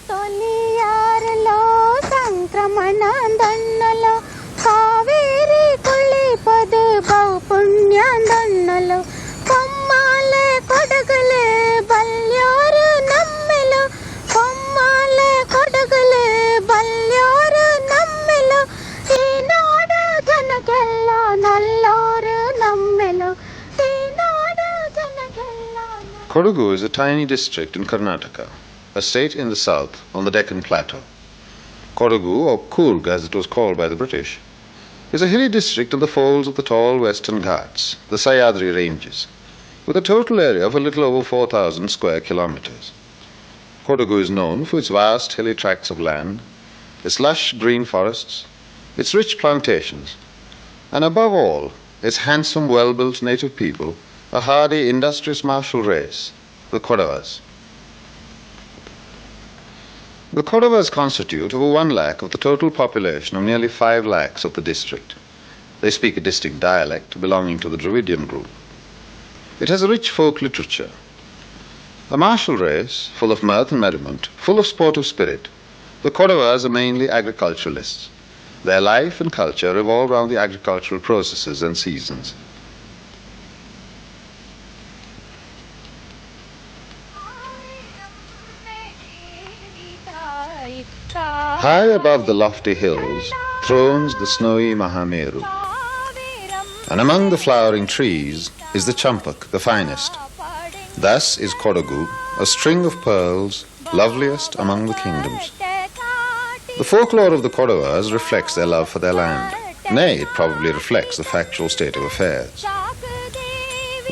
తొలియారలో సంక్రమణందన్నలో Kaveri కుళ్ళిపదు బహుపుణ్యందన్నలో కొమ్మాలే కొడగలే బల్యోరు నమ్మెలో కొమ్మాలే కొడగలే బల్యోరు నమ్మెలో Eenadu ಜನಗೆಲ್ಲ ನಲ್ಲೋರು ನಮ್ಮೆలో Eenadu ಜನಗೆಲ್ಲ. Kodagu is a tiny district in Karnataka, a state in the south on the Deccan Plateau. Kodagu, or Coorg as it was called by the British, is a hilly district in the folds of the tall western Ghats, the Sahyadri Ranges, with a total area of a little over 4,000 square kilometers. Kodagu is known for its vast hilly tracts of land, its lush green forests, its rich plantations, and above all, its handsome, well-built native people, a hardy, industrious martial race, the Kodavas. The Kodavas constitute over 1 lakh of the total population of nearly 5 lakhs of the district. They speak a distinct dialect belonging to the Dravidian group. It has a rich folk literature. A martial race, full of mirth and merriment, full of sportive spirit, the Kodavas are mainly agriculturalists. Their life and culture revolve around the agricultural processes and seasons. High above the lofty hills thrones the snowy Mahameru, and among the flowering trees is the champak, the finest. Thus is Kodagu, a string of pearls, loveliest among the kingdoms. The folklore of the Kodavas reflects their love for their land. Nay, it probably reflects the factual state of affairs.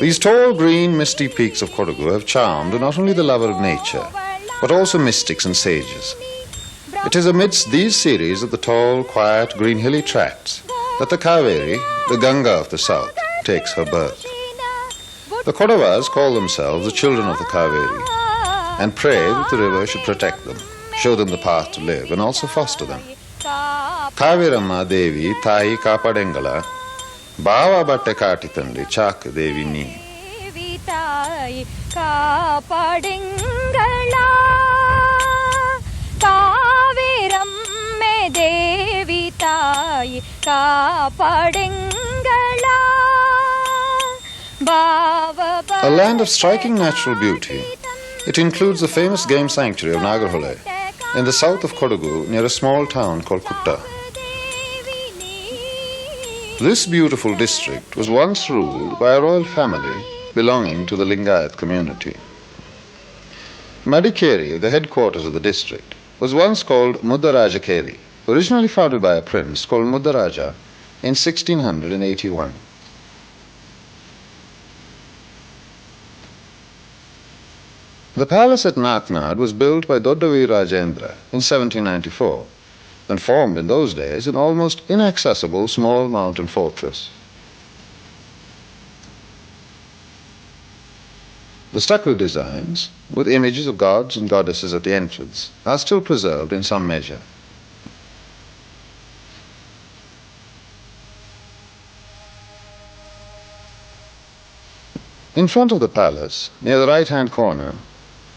These tall, green, misty peaks of Kodagu have charmed not only the lover of nature, but also mystics and sages. It is amidst these series of the tall, quiet, green, hilly tracts that the Kaveri, the Ganga of the south, takes her birth. The Kodavas call themselves the children of the Kaveri and pray that the river should protect them, show them the path to live, and also foster them. Kaveri Amma Devi Thai Kapadengala Bava Batte Katitandi Chak Devi Ni. A land of striking natural beauty, it includes the famous game sanctuary of Nagarhole in the south of Kodagu near a small town called Kutta. This beautiful district was once ruled by a royal family belonging to the Lingayat community. Madikeri, the headquarters of the district, was once called Mudarajekeri, originally founded by a prince called Mudaraja in 1681. The palace at Naknad was built by Doddavir Rajendra in 1794 and formed in those days an almost inaccessible small mountain fortress. The stucco designs, with images of gods and goddesses at the entrance, are still preserved in some measure. In front of the palace, near the right-hand corner,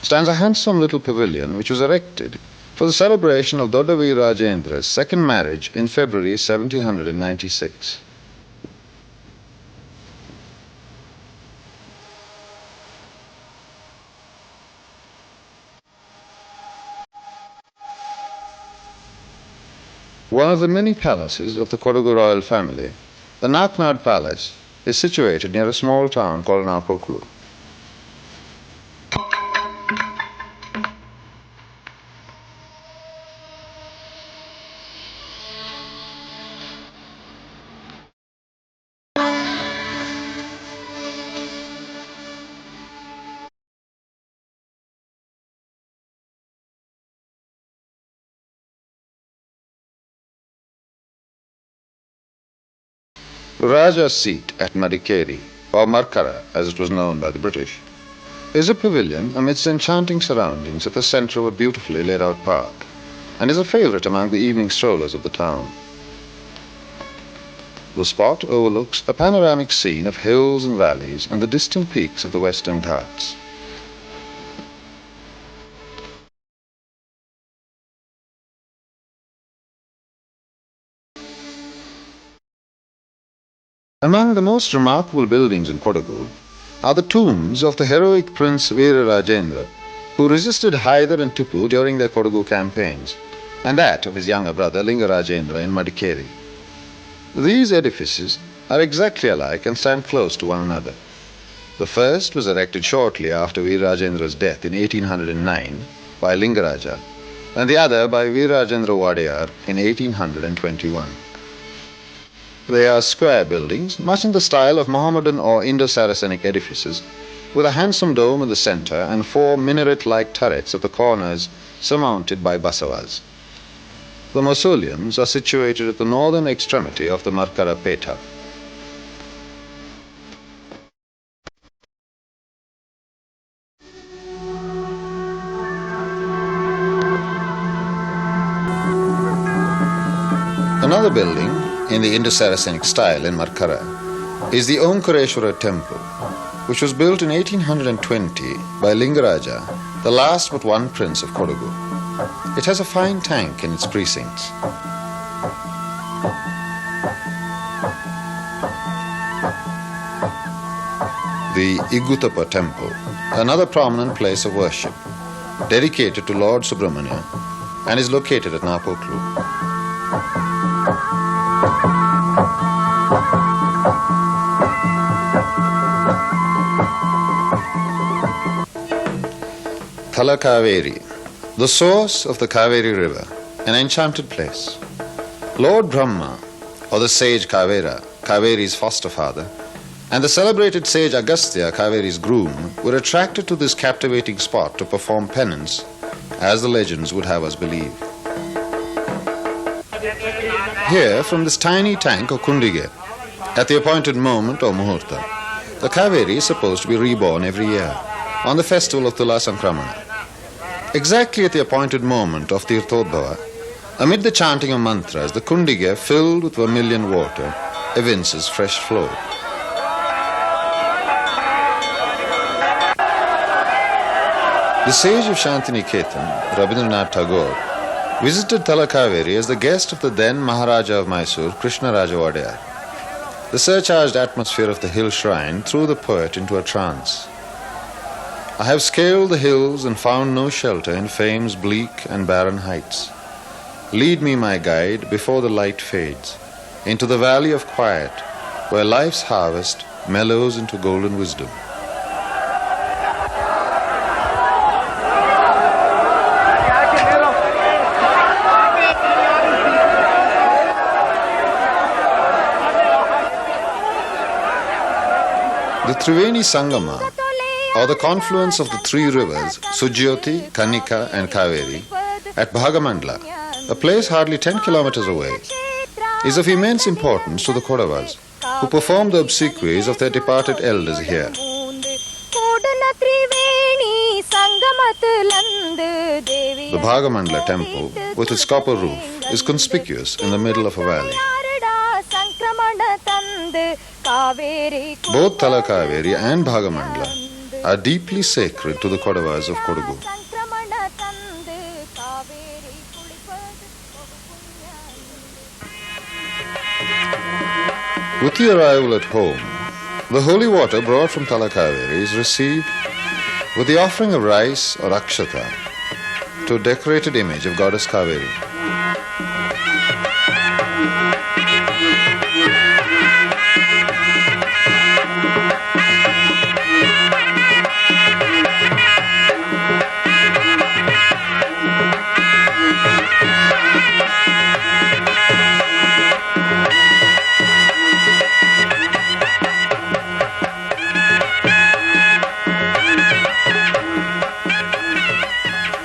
stands a handsome little pavilion which was erected for the celebration of Doddavir Rajendra's second marriage in February 1796. One of the many palaces of the Kodagu royal family, the Naknad Palace, is situated near a small town called Napoklu. Raja's seat at Madikeri, or Markara as it was known by the British, is a pavilion amidst enchanting surroundings at the center of a beautifully laid out park, and is a favorite among the evening strollers of the town. The spot overlooks a panoramic scene of hills and valleys and the distant peaks of the Western Ghats. Among the most remarkable buildings in Kodagu are the tombs of the heroic Prince Veerarajendra, who resisted Hyder and Tipu during their Kodagu campaigns, and that of his younger brother Lingarajendra in Madikeri. These edifices are exactly alike and stand close to one another. The first was erected shortly after Veerarajendra's death in 1809 by Lingaraja, and the other by Veerarajendra Wadeyar in 1821. They are square buildings, much in the style of Mohammedan or Indo-Saracenic edifices, with a handsome dome in the center and 4 minaret-like turrets at the corners surmounted by basavas. The mausoleums are situated at the northern extremity of the Markara Petha. Another building in the Indo-Saracenic style in Markara is the Omkareshwara temple, which was built in 1820 by Lingaraja, the last but one prince of Kodagu. It has a fine tank in its precincts. The Igutapa temple, another prominent place of worship, dedicated to Lord Subramania, and is located at Napoklu. Talakaveri, the source of the Kaveri river, an enchanted place. Lord Brahma, or the sage Kavera, Kaveri's foster father, and the celebrated sage Agastya, Kaveri's groom, were attracted to this captivating spot to perform penance, as the legends would have us believe. Here, from this tiny tank or kundige, at the appointed moment or muhurta, the Kaveri is supposed to be reborn every year on the festival of Tula Sankramana. Exactly at the appointed moment of Tirthodbhava, amid the chanting of mantras, the kundige, filled with vermilion water, evinces fresh flow. The sage of Shantiniketan, Rabindranath Tagore, visited Talakaveri as the guest of the then Maharaja of Mysore, Krishna Raja Wadeyar. The surcharged atmosphere of the hill shrine threw the poet into a trance. I have scaled the hills and found no shelter in fame's bleak and barren heights. Lead me, my guide, before the light fades, into the valley of quiet, where life's harvest mellows into golden wisdom. The Triveni Sangama, or the confluence of the three rivers, Sujyoti, Kanika and Kaveri, at Bhagamandla, a place hardly 10 kilometers away, is of immense importance to the Kodavas, who perform the obsequies of their departed elders here. The Bhagamandla temple, with its copper roof, is conspicuous in the middle of a valley. Both Talakaveri and Bhagamandla are deeply sacred to the Kodavas of Kodagu. With the arrival at home, the holy water brought from Talakaveri is received with the offering of rice or akshata to a decorated image of goddess Kaveri.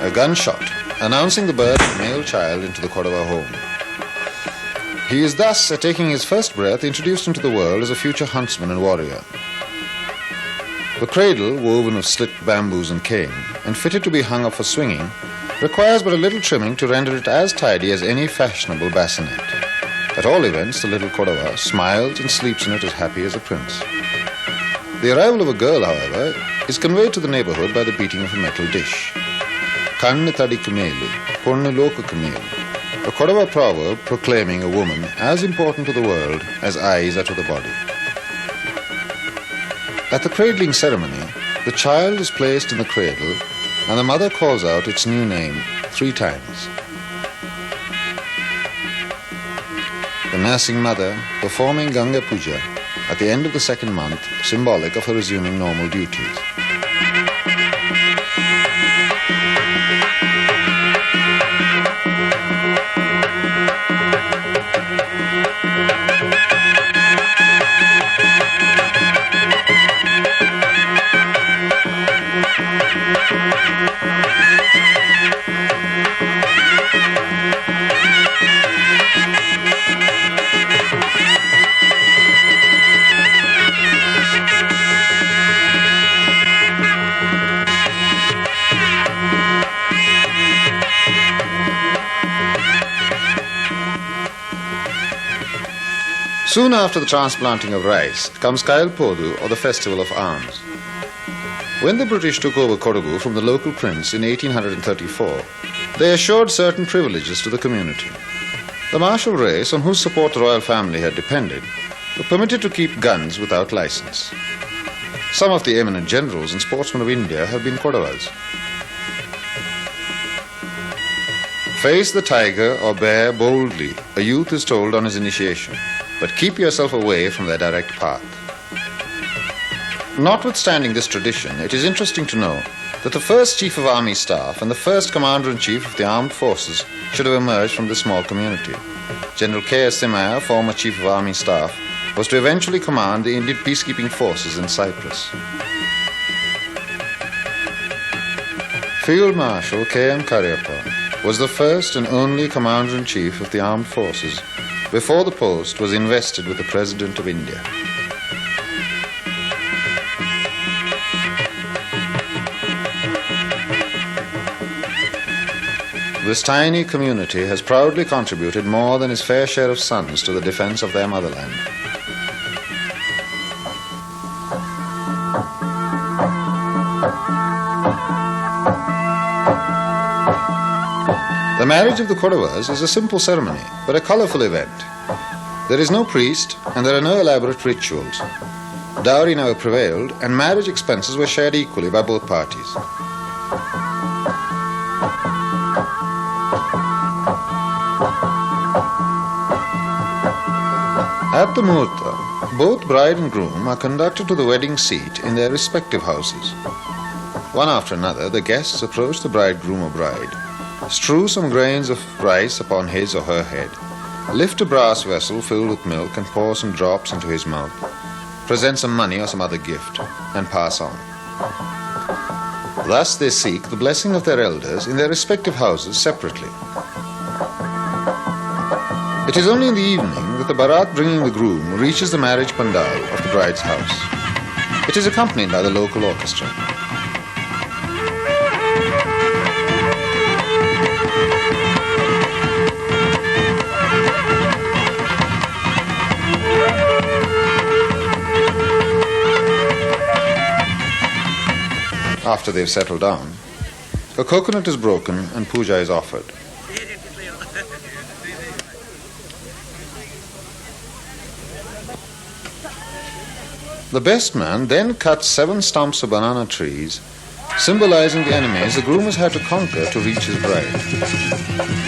A gunshot announcing the birth of a male child into the Kodava home. He is thus, at taking his first breath, introduced into the world as a future huntsman and warrior. The cradle, woven of slit bamboos and cane, and fitted to be hung up for swinging, requires but a little trimming to render it as tidy as any fashionable bassinet. At all events, the little Kodava smiles and sleeps in it as happy as a prince. The arrival of a girl, however, is conveyed to the neighborhood by the beating of a metal dish. Kannu tadikku melu, ponnu lokukku melu, a Kodava proverb proclaiming a woman as important to the world as eyes are to the body. At the cradling ceremony, the child is placed in the cradle and the mother calls out its new name 3 times. The nursing mother performing Ganga Puja at the end of the 2nd month, symbolic of her resuming normal duties. Soon after the transplanting of rice comes Kail Podu, or the Festival of Arms. When the British took over Kodagu from the local prince in 1834, they assured certain privileges to the community. The martial race, on whose support the royal family had depended, were permitted to keep guns without license. Some of the eminent generals and sportsmen of India have been Kodavas. Face the tiger or bear boldly, a youth is told on his initiation, but keep yourself away from their direct path. Notwithstanding this tradition, it is interesting to know that the first Chief of Army Staff and the first Commander-in-Chief of the Armed Forces should have emerged from this small community. General K.S. Samaja, former Chief of Army Staff, was to eventually command the Indian peacekeeping forces in Cyprus. Field Marshal K.M. Cariappa was the first and only Commander-in-Chief of the Armed Forces before the post was invested with the President of India. This tiny community has proudly contributed more than its fair share of sons to the defense of their motherland. The marriage of the Kodavas is a simple ceremony, but a colorful event. There is no priest and there are no elaborate rituals. Dowry never prevailed and marriage expenses were shared equally by both parties. At the Muhurta, both bride and groom are conducted to the wedding seat in their respective houses. One after another, the guests approach the bridegroom or bride, strew some grains of rice upon his or her head, lift a brass vessel filled with milk and pour some drops into his mouth, present some money or some other gift, and pass on. Thus they seek the blessing of their elders in their respective houses separately. It is only in the evening that the barat bringing the groom reaches the marriage pandal of the bride's house. It is accompanied by the local orchestra. After they've settled down, a coconut is broken and puja is offered. The best man then cuts 7 stumps of banana trees, symbolizing the enemies the groom has had to conquer to reach his bride.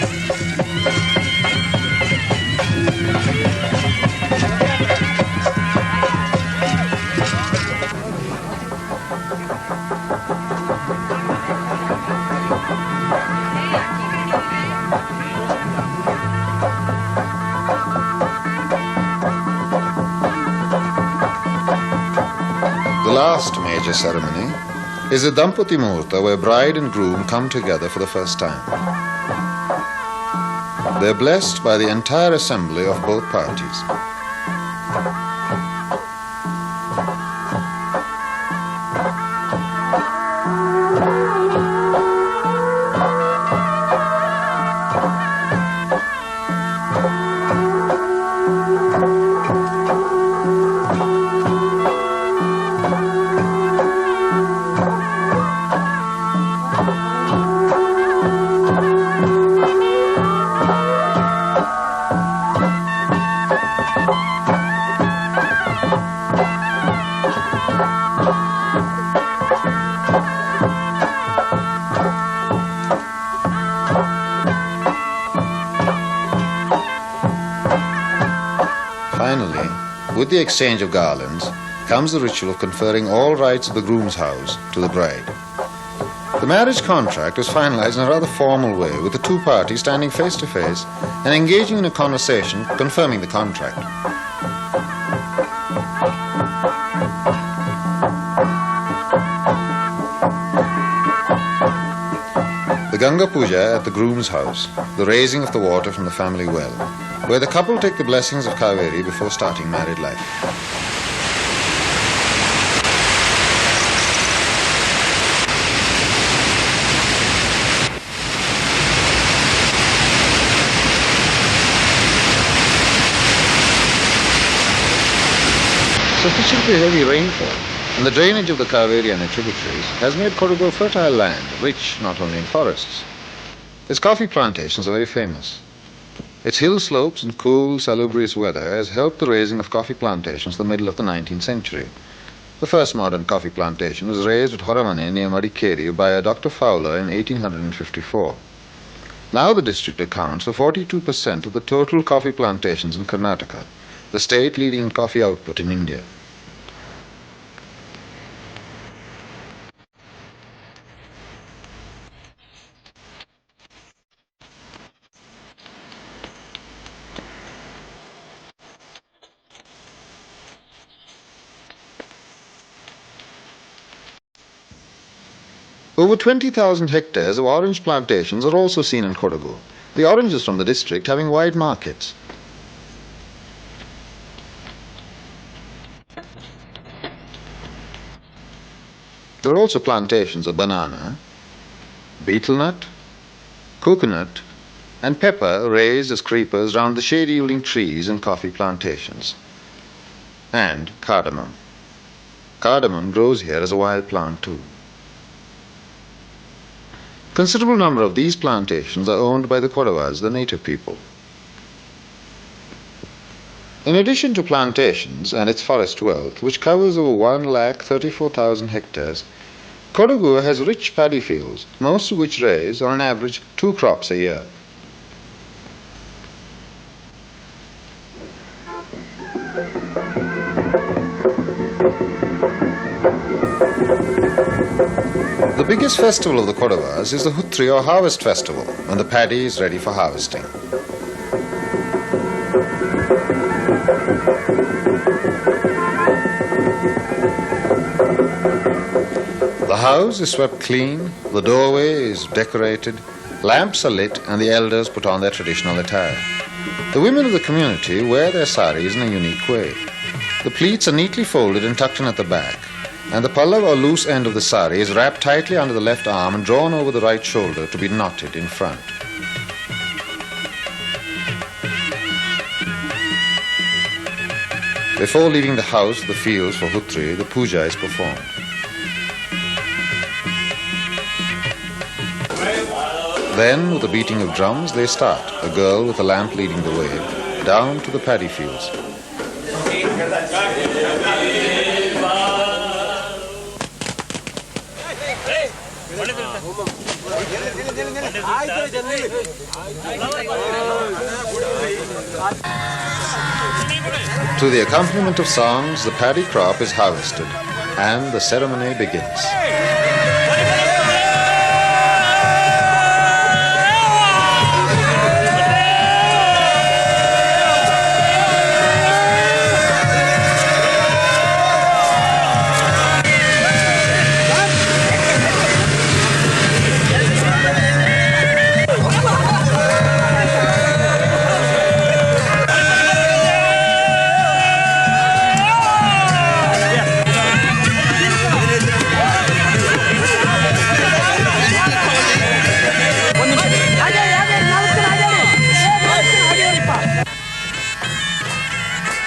The last major ceremony is the Dampati Muhurta, where bride and groom come together for the first time. They are blessed by the entire assembly of both parties. Finally, with the exchange of garlands, comes the ritual of conferring all rights of the groom's house to the bride. The marriage contract was finalized in a rather formal way, with the two parties standing face to face and engaging in a conversation confirming the contract. The Ganga Puja at the groom's house, the raising of the water from the family well, where the couple take the blessings of Kaveri before starting married life. Sufficiently heavy rainfall and the drainage of the Kaveri and its tributaries has made Kodagu a fertile land, rich not only in forests. Its coffee plantations are very famous. Its hill slopes and cool, salubrious weather has helped the raising of coffee plantations in the middle of the 19th century. The first modern coffee plantation was raised at Horamane near Madikeri by a Dr. Fowler in 1854. Now the district accounts for 42% of the total coffee plantations in Karnataka, the state leading in coffee output in India. Over 20,000 hectares of orange plantations are also seen in Kodagu, the oranges from the district having wide markets. There are also plantations of banana, betel nut, coconut, and pepper raised as creepers round the shade-yielding trees and coffee plantations. And cardamom. Cardamom grows here as a wild plant too. Considerable number of these plantations are owned by the Kodavas, the native people. In addition to plantations and its forest wealth, which covers over 134,000 hectares, Kodagu has rich paddy fields, most of which raise, on an average, 2 crops a year. The biggest festival of the Kodavas is the Huttri or Harvest Festival, when the paddy is ready for harvesting. The house is swept clean, the doorway is decorated, lamps are lit, and the elders put on their traditional attire. The women of the community wear their saris in a unique way. The pleats are neatly folded and tucked in at the back, and the pallav or loose end of the sari is wrapped tightly under the left arm and drawn over the right shoulder to be knotted in front. Before leaving the house or the fields for Huttri, the puja is performed. Then, with the beating of drums, they start, a girl with a lamp leading the way, down to the paddy fields. To the accompaniment of songs, the paddy crop is harvested, and the ceremony begins.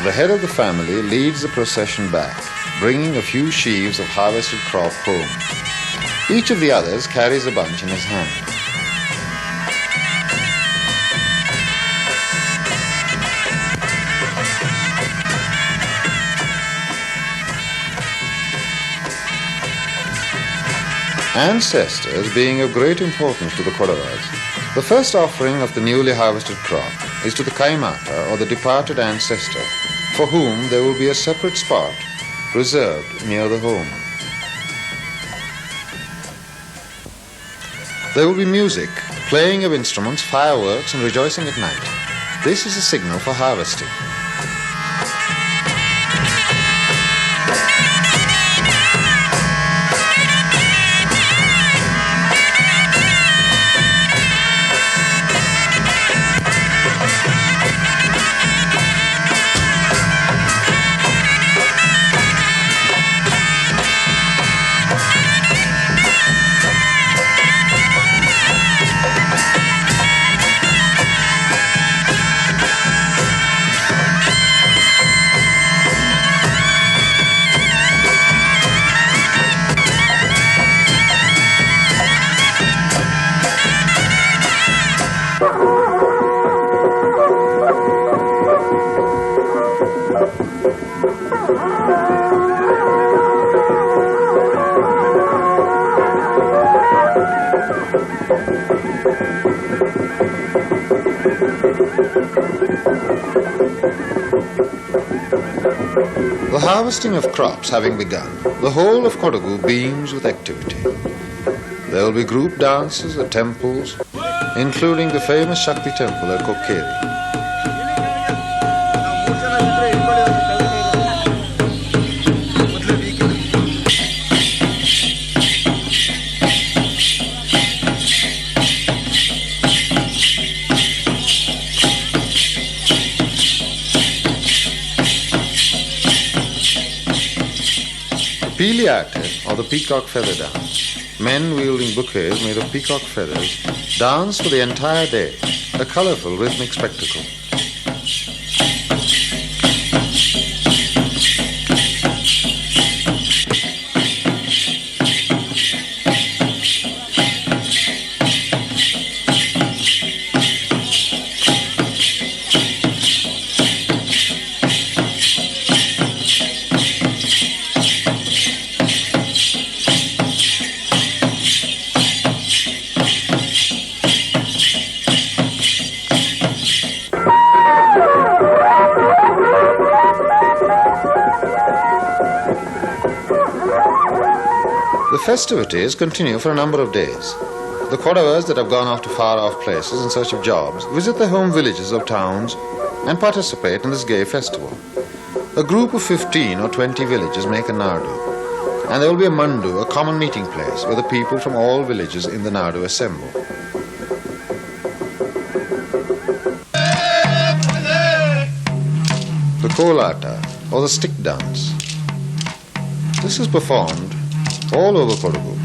The head of the family leads the procession back, bringing a few sheaves of harvested crop home. Each of the others carries a bunch in his hand. Ancestors being of great importance to the Kodavas, the first offering of the newly harvested crop is to the Kaimata or the departed ancestor, for whom there will be a separate spot reserved near the home. There will be music, playing of instruments, fireworks, and rejoicing at night. This is a signal for harvesting. The harvesting of crops having begun, the whole of Kodagu beams with activity. There will be group dances at temples, including the famous Shakti temple at Coorg. Attire, or the peacock feather dance. Men wielding bouquets made of peacock feathers dance for the entire day, a colorful rhythmic spectacle. The festivities continue for a number of days. The Kodavas that have gone off to far-off places in search of jobs visit their home villages or towns and participate in this gay festival. A group of 15 or 20 villages make a Nadu, and there will be a Mandu, a common meeting place where the people from all villages in the Nadu assemble. The Kolata, or the stick dance. This is performed all over Kodagu.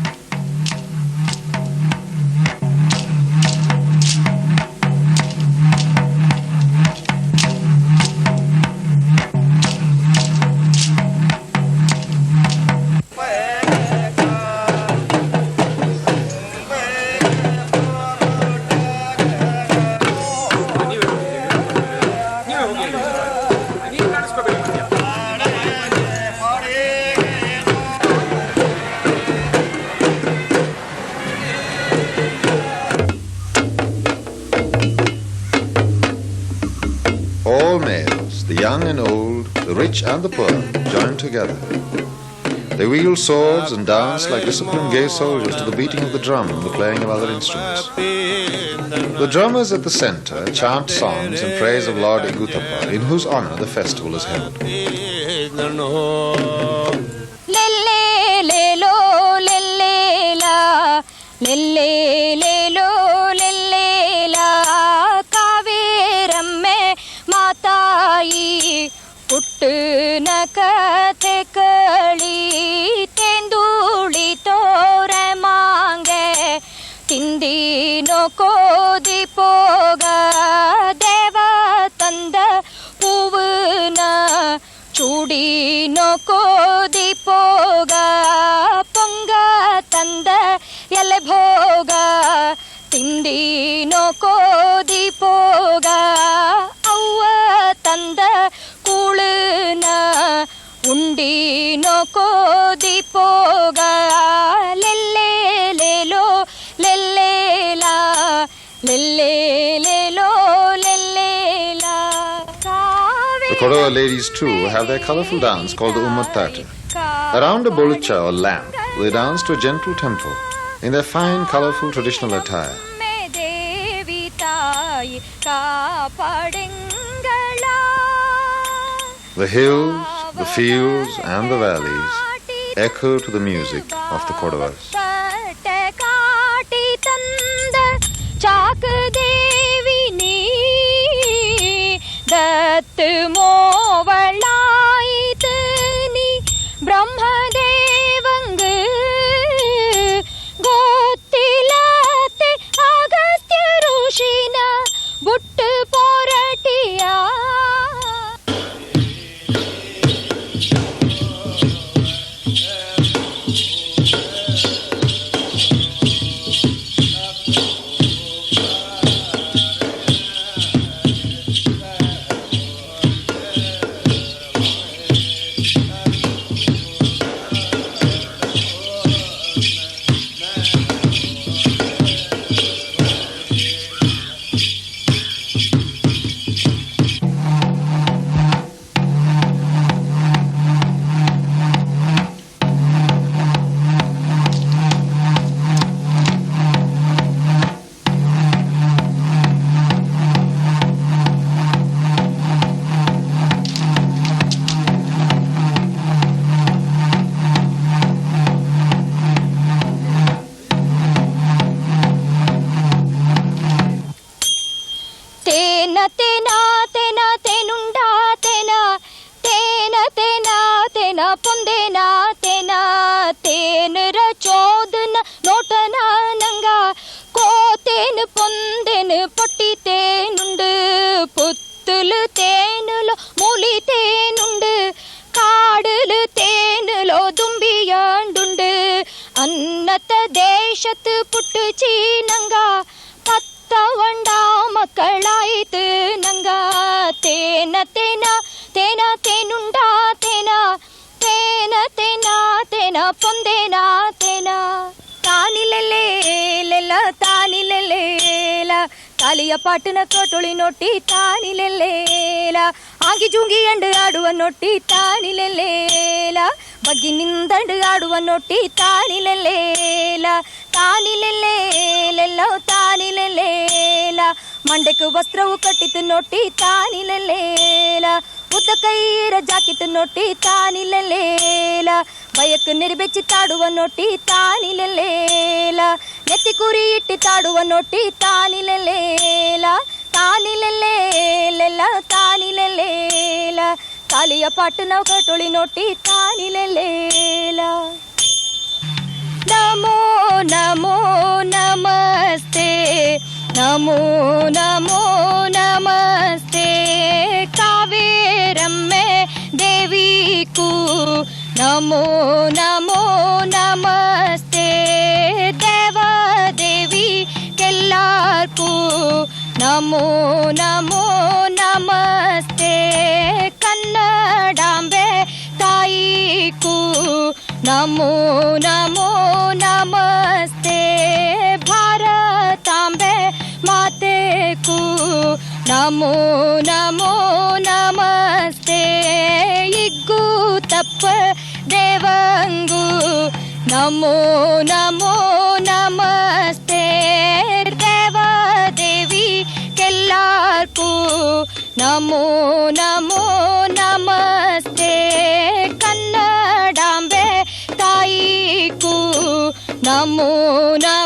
And the poor join together. They wield swords and dance like disciplined gay soldiers to the beating of the drum and the playing of other instruments. The drummers at the center chant songs in praise of Lord Igutappa, in whose honor the festival is held. ಪುಟ್ಟನ ಕಥೆ ಕಳಿ ತೆಂದುಳಿ ತೋರೆ ಮಾಂಗೆ ತಿಂದಿನೋ ಕೋದಿ ಪೋಗ ದೇವ ತಂದ ಹೂವನ ಚೂಡಿನೋ ಕೋದಿ ಪೋಗ ಪೊಂಗ ತಂದ ಎಲೆ ಭೋಗ ತಿಂಡಿನೋ ಕೋದಿ ಪೋಗ ಅವ್ವ ತಂದ ಕೂಳನ ಉಂಡಿನೋ ಕೋದಿ ಪೋಗ ಲೆಲ್ಲೆ ಲೇಲೋ ಲೆಲ್ಲೇಲಾ ಲೆಲ್ಲೆ ಲೇಲೋ ಲೆಲ್ಲೇಲಾ Kaveramma The Kodava ladies too have their colourful dance called the Ummattata. Around a bolicha or lamp, they dance to a gentle tempo in their fine, colourful traditional attire. The hills, the fields and the valleys echo to the music of the Kodavas. ತಾಲಿಯ ಪಾಟನ ಕಟೋಳಿ ನೋಟಿ ತಾನಿಲೆಲ್ಲೇಲ ಆಗಿ ಜುಂಗಿ ಅಂಡು ಆಡುವ ನೋಟಿ ತಾನಿಲೆಲ್ಲೇಲ ಬಗ್ಗಿ ನಿಂದಂಡು ಆಡುವ ನೋಟಿ ತಾನಿಲೆಲ್ಲೇಲ ತಾನಿಲೆಲ್ಲೇಲೆಲ್ಲೋ ತಾನಿಲೆಲ್ಲೇಲ ಮಂಡಕ್ಕೆ ವಸ್ತ್ರವು ಕಟ್ಟಿತು ನೋಟಿ ತಾನಿಲೆಲ್ಲೇಲ ಉದ್ದ ಕೈರ ಜಾಕಿತು ನೋಟಿ ತಾನಿಲೆಲ್ಲೇಲ ಬಯಕ್ಕೆ ನಿರ್ಬೆಚ್ಚಿ ತಾಡುವ ನೋಟಿ ತಾನಿಲೆಲ್ಲೇಲ ನೆತ್ತಿ ಕುರಿ ಇಟ್ಟಿ ತಾಡುವ ನೋಟಿ ತಾನಿಲೆಲ್ಲೇಲ ತಾನಿಲೆಲ್ಲೇಲೆಲ್ಲ ತಾನಿಲೆಲ್ಲೇಲ ತಾಲಿಯ ಪಾಟು ನಾವು ಕಟೋಳಿ ನೋಟಿ ತಾನಿಲೆಲ್ಲೇಲ ನಮೋ ನಮೋ ನಮಸ್ತೆ ನಮೋ ನಮೋ ನಮಸ್ತೆ ಕಾವೇರಮ್ಮೆ ದೇವಿಗೂ ನಮೋ ನಮೋ ನಮಸ್ತೆ ದೇವದೇವಿ ಕೆಲ್ಲಾರ್ಗೂ ನಮೋ ನಮೋ ನಮಸ್ತೆ ಕನ್ನಡಾಂಬೆ ತಾಯಿಗೂ ನಮೋ ನಮೋ ನಮಸ್ತೆ ಭಾರತಾಂಬೆ ಮಾತೆಗೂ ನಮೋ ನಮೋ ನಮಸ್ತೆ ಇಗ್ಗು ತಪ್ಪ ದೇವಂಗು ನಮೋ ನಮೋ ನಮಸ್ತೆ ದೇವದೇವಿ ಕೆಲ್ಲಾರ್ಗೂ ನಮೋ ನಮೋ ನಮಸ್ತೆ ಕನ್ನಡಾಂಬೆ ತಾಯಿಗೂ ನಮೋ ನಮೋ